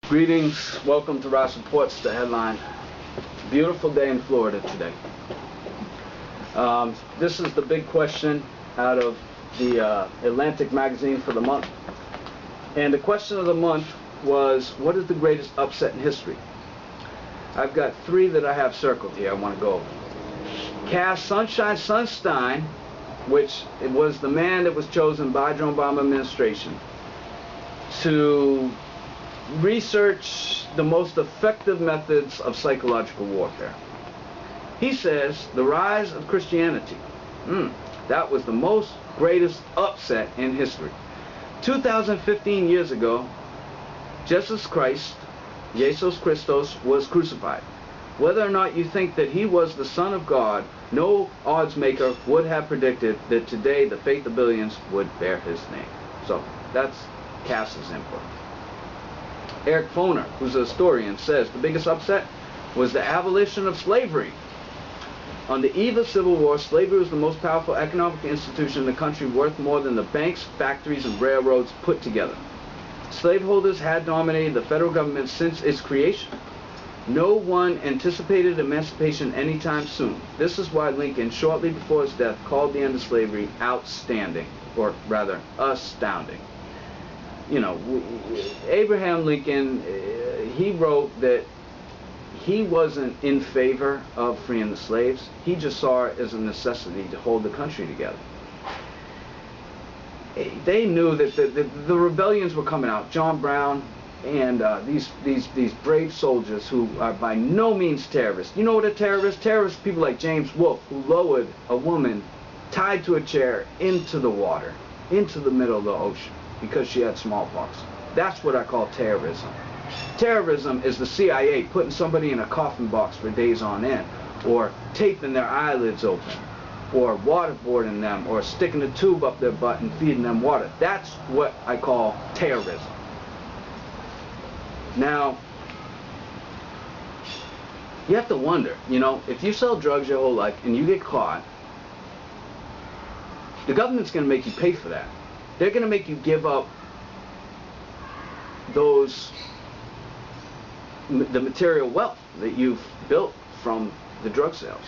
Greetings, welcome to Ross Reports. The headline: beautiful day in Florida today. This is the big question out of the Atlantic magazine for the month. And the question of the month was, what is the greatest upset in history? I've got three that I have circled here I want to go over. Cass Sunshine Sunstein, which it was the man that was chosen by Joe Obama administration to research the most effective methods of psychological warfare. He says the rise of Christianity, that was the most greatest upset in history. 2015 years ago, Jesus Christ, Jesus Christos, was crucified. Whether or not you think that he was the Son of God, no odds maker would have predicted that today the faith of billions would bear his name. So that's Cass's input. Eric Foner, who's a historian, says the biggest upset was the abolition of slavery. On the eve of Civil War, slavery was the most powerful economic institution in the country, worth more than the banks, factories, and railroads put together. Slaveholders had dominated the federal government since its creation. No one anticipated emancipation anytime soon. This is why Lincoln, shortly before his death, called the end of slavery outstanding, or rather, astounding. You know, Abraham Lincoln, he wrote that he wasn't in favor of freeing the slaves. He just saw it as a necessity to hold the country together. They knew that the rebellions were coming out. John Brown and these brave soldiers who are by no means terrorists. You know what a terrorist? Terrorists, people like James Wolfe, who lowered a woman tied to a chair into the water, into the middle of the ocean, because she had smallpox. That's what I call terrorism. Terrorism is the CIA putting somebody in a coffin box for days on end, or taping their eyelids open, or waterboarding them, or sticking a tube up their butt and feeding them water. That's what I call terrorism. Now, you have to wonder, you know, if you sell drugs your whole life and you get caught, the government's going to make you pay for that. They're going to make you give up the material wealth that you've built from the drug sales.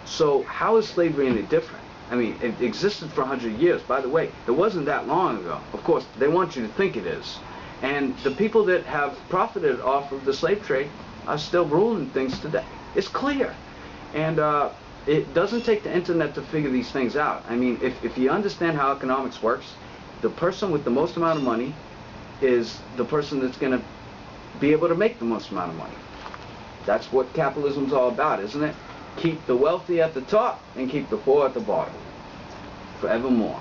So how is slavery any different? I mean, it existed for 100 years. By the way, it wasn't that long ago. Of course, they want you to think it is. And the people that have profited off of the slave trade are still ruling things today. It's clear. And it doesn't take the internet to figure these things out. I mean, if you understand how economics works, the person with the most amount of money is the person that's going to be able to make the most amount of money. That's what capitalism's all about, isn't it? Keep the wealthy at the top and keep the poor at the bottom, forevermore.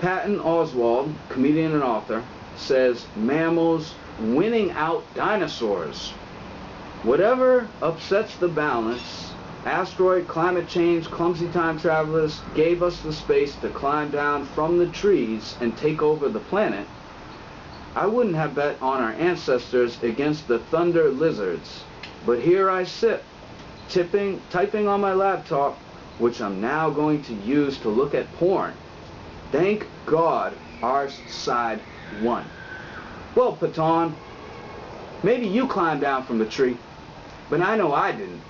Patton Oswalt, comedian and author, says mammals winning out dinosaurs. Whatever upsets the balance, asteroid, climate change, clumsy time travelers gave us the space to climb down from the trees and take over the planet. I wouldn't have bet on our ancestors against the thunder lizards, but here I sit, typing on my laptop, which I'm now going to use to look at porn. Thank God our side won. Well, Patton, maybe you climbed down from the tree, but I know I didn't.